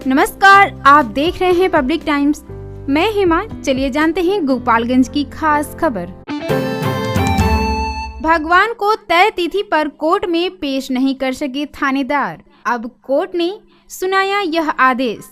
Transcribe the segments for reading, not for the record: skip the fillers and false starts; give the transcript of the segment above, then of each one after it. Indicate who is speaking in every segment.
Speaker 1: नमस्कार, आप देख रहे हैं पब्लिक टाइम्स। मैं हेमा। चलिए जानते हैं गोपालगंज की खास खबर। भगवान को तय तिथि पर कोर्ट में पेश नहीं कर सके थानेदार, अब कोर्ट ने सुनाया यह आदेश।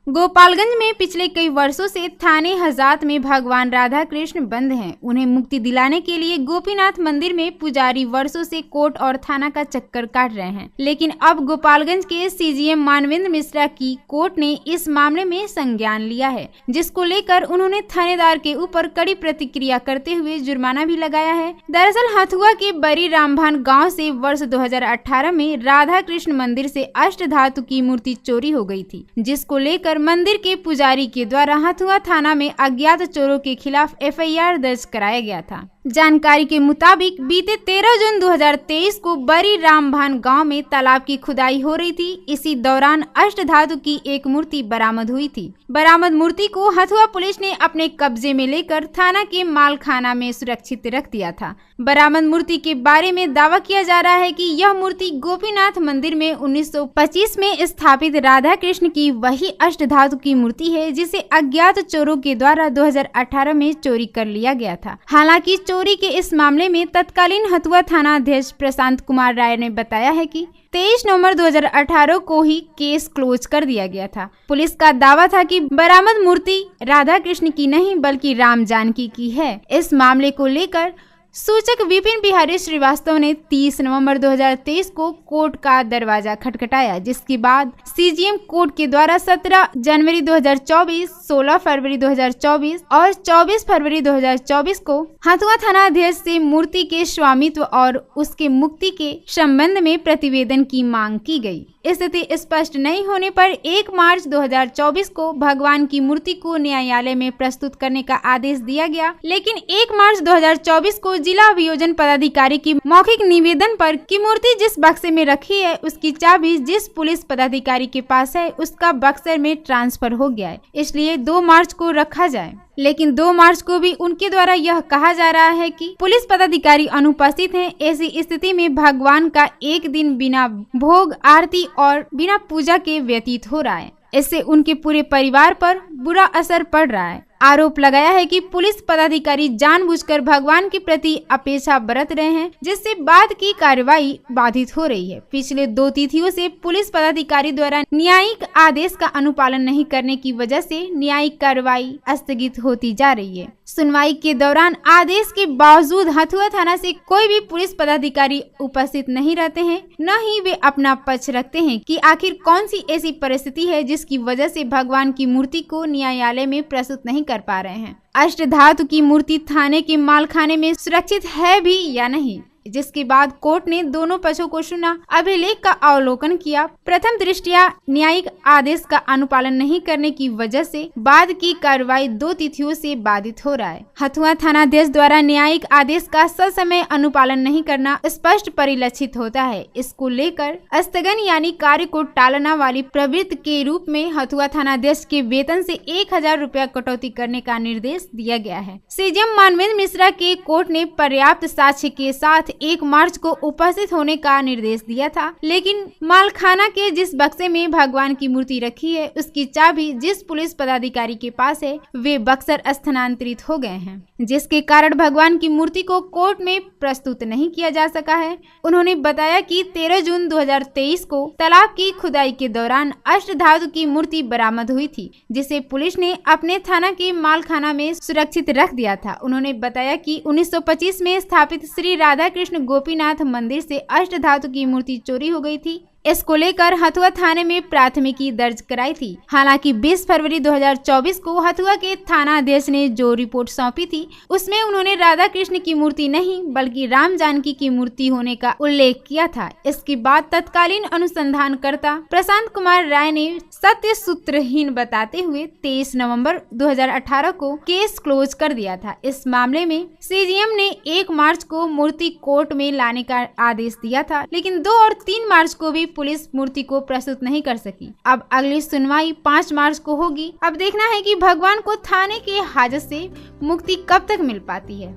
Speaker 1: गोपालगंज में पिछले कई वर्षों से थाने हजात में भगवान राधा कृष्ण बंद हैं। उन्हें मुक्ति दिलाने के लिए गोपीनाथ मंदिर में पुजारी वर्षों से कोर्ट और थाना का चक्कर काट रहे हैं, लेकिन अब गोपालगंज के सीजीएम मानवेंद्र मिश्रा की कोर्ट ने इस मामले में संज्ञान लिया है, जिसको लेकर उन्होंने थानेदार के ऊपर कड़ी प्रतिक्रिया करते हुए जुर्माना भी लगाया है। दरअसल हथुआ के बड़ी रामभान गाँव से वर्ष 2018 में राधा कृष्ण मंदिर से अष्ट धातु की मूर्ति चोरी हो गई थी, जिसको लेकर मंदिर के पुजारी के द्वारा हथुआ थाना में अज्ञात चोरों के खिलाफ एफआईआर दर्ज कराया गया था। जानकारी के मुताबिक बीते 13 जून 2023 को बड़ी रामभान गांव में तालाब की खुदाई हो रही थी। इसी दौरान अष्ट धातु की एक मूर्ति बरामद हुई थी। बरामद मूर्ति को हथुआ पुलिस ने अपने कब्जे में लेकर थाना के मालखाना में सुरक्षित रख दिया था। बरामद मूर्ति के बारे में दावा किया जा रहा है कि यह मूर्ति गोपीनाथ मंदिर में 1925 में स्थापित राधा कृष्ण की वही अष्ट धातु की मूर्ति है, जिसे अज्ञात चोरों के द्वारा 2018 में चोरी कर लिया गया था। हालांकि चोरी के इस मामले में तत्कालीन हथुआ थाना अध्यक्ष प्रशांत कुमार राय ने बताया है कि 23 नवंबर 2018 को ही केस क्लोज कर दिया गया था। पुलिस का दावा था कि बरामद मूर्ति राधा कृष्ण की नहीं बल्कि राम जानकी की है। इस मामले को लेकर सूचक विपिन बिहारी श्रीवास्तव ने 30 नवंबर 2023 को कोर्ट का दरवाजा खटखटाया, जिसके बाद सीजीएम कोर्ट के द्वारा 17 जनवरी 2024, 16 फरवरी 2024 और 24 फरवरी 2024 को हथुआ थाना अध्यक्ष से मूर्ति के स्वामित्व और उसके मुक्ति के संबंध में प्रतिवेदन की मांग की गई। स्थिति स्पष्ट नहीं होने पर 1 मार्च 2024 को भगवान की मूर्ति को न्यायालय में प्रस्तुत करने का आदेश दिया गया, लेकिन 1 मार्च 2024 को जिला अभियोजन पदाधिकारी की मौखिक निवेदन पर कि मूर्ति जिस बक्से में रखी है उसकी चाबी जिस पुलिस पदाधिकारी के पास है उसका बक्सर में ट्रांसफर हो गया है, इसलिए 2 मार्च को रखा जाए। लेकिन 2 मार्च को भी उनके द्वारा यह कहा जा रहा है कि पुलिस पदाधिकारी अनुपस्थित हैं। ऐसी स्थिति में भगवान का एक दिन बिना भोग आरती और बिना पूजा के व्यतीत हो रहा है। इससे उनके पूरे परिवार पर बुरा असर पड़ रहा है। आरोप लगाया है कि पुलिस पदाधिकारी जानबूझकर भगवान के प्रति अपेक्षा बरत रहे हैं, जिससे बाद की कार्रवाई बाधित हो रही है। पिछले 2 तिथियों से पुलिस पदाधिकारी द्वारा न्यायिक आदेश का अनुपालन नहीं करने की वजह से न्यायिक कार्रवाई स्थगित होती जा रही है। सुनवाई के दौरान आदेश के बावजूद हथुआ थाना से कोई भी पुलिस पदाधिकारी उपस्थित नहीं रहते हैं, न ही वे अपना पक्ष रखते हैं कि आखिर कौन सी ऐसी परिस्थिति है जिसकी वजह से भगवान की मूर्ति को न्यायालय में प्रस्तुत नहीं कर पा रहे हैं। अष्ट धातु की मूर्ति थाने के मालखाने में सुरक्षित है भी या नहीं, जिसके बाद कोर्ट ने दोनों पक्षों को सुना, अभिलेख का अवलोकन किया। प्रथम दृष्टया न्यायिक आदेश का अनुपालन नहीं करने की वजह से बाद की कार्रवाई 2 तिथियों से बाधित हो रहा है। हथुआ थानाध्यक्ष द्वारा न्यायिक आदेश का ससमय अनुपालन नहीं करना स्पष्ट परिलक्षित होता है। इसको लेकर स्थगन यानी कार्य को टालना वाली प्रवृत्ति के रूप में हथुआ थानाध्यक्ष के वेतन से 1000 रुपया कटौती करने का निर्देश दिया गया है। सीजीएम मानवेंद्र मिश्रा के कोर्ट ने पर्याप्त साक्ष्य के साथ 1 मार्च को उपस्थित होने का निर्देश दिया था, लेकिन मालखाना के जिस बक्से में भगवान की मूर्ति रखी है उसकी चाबी जिस पुलिस पदाधिकारी के पास है वे बक्सर स्थानांतरित हो गए हैं, जिसके कारण भगवान की मूर्ति को कोर्ट में प्रस्तुत नहीं किया जा सका है। उन्होंने बताया कि 13 जून 2023 को तालाब की खुदाई के दौरान अष्ट धातु की मूर्ति बरामद हुई थी, जिसे पुलिस ने अपने थाना के मालखाना में सुरक्षित रख दिया था। उन्होंने बताया कि 1925 में स्थापित श्री राधा कृष्ण गोपीनाथ मंदिर से अष्ट धातु की मूर्ति चोरी हो गई थी। इसको लेकर हथुआ थाने में प्राथमिकी दर्ज कराई थी। हालांकि 20 फरवरी 2024 को हथुआ के थाना अध्यक्ष ने जो रिपोर्ट सौंपी थी उसमें उन्होंने राधा कृष्ण की मूर्ति नहीं बल्कि राम जानकी की मूर्ति होने का उल्लेख किया था। इसके बाद तत्कालीन अनुसंधानकर्ता प्रशांत कुमार राय ने सत्य सूत्रहीन बताते हुए 23 नवंबर 2018 को केस क्लोज कर दिया था। इस मामले में सीजीएम ने 1 मार्च को मूर्ति कोर्ट में लाने का आदेश दिया था, लेकिन 2 और 3 मार्च को भी पुलिस मूर्ति को प्रस्तुत नहीं कर सकी। अब अगली सुनवाई 5 मार्च को होगी। अब देखना है कि भगवान को थाने के हाजत से मुक्ति कब तक मिल पाती है।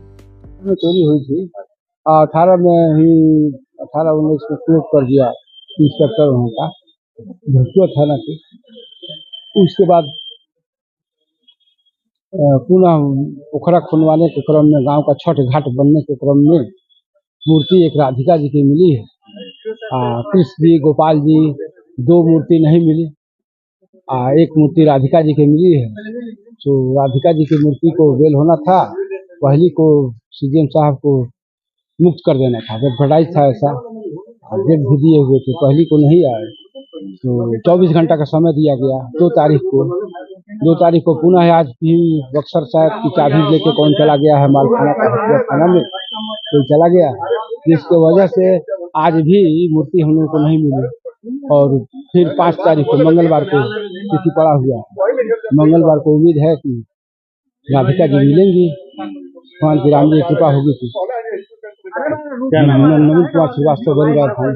Speaker 2: चोरी हुई थी 18 में ही 18-19 में क्लोज कर दिया इंस्पेक्टर उनका हथुआ थाना के। उसके बाद पुनः पोखरा खुलवाने के क्रम में, गांव का छठ घाट बनने के क्रम में मूर्ति एक राधिका जी की मिली है। कृष्ण जी, गोपाल जी, 2 मूर्ति नहीं मिली। एक मूर्ति राधिका जी की मिली है। तो राधिका जी की मूर्ति को बेल होना था, पहली को सीएम साहब को मुक्त कर देना था, एडवर्टाइज था ऐसा, डेट भी दिए हुए थे, पहली को नहीं आए तो 24 घंटा का समय दिया गया। 2 तारीख को पुनः आज भी बक्सर साहब की चाबी लेके कौन चला गया है मालखाना का हथियार थाना में, तो चला गया, जिसकी वजह से आज भी मूर्ति हम लोगों को नहीं मिली। और फिर 5 तारीख को मंगलवार को तिथि पड़ा हुआ है। मंगलवार को उम्मीद है कि राधिका जी मिलेंगी, भगवान की राम जी की कृपा होगी। नवीन कुमार श्रीवास्तव, बड़ी बात है।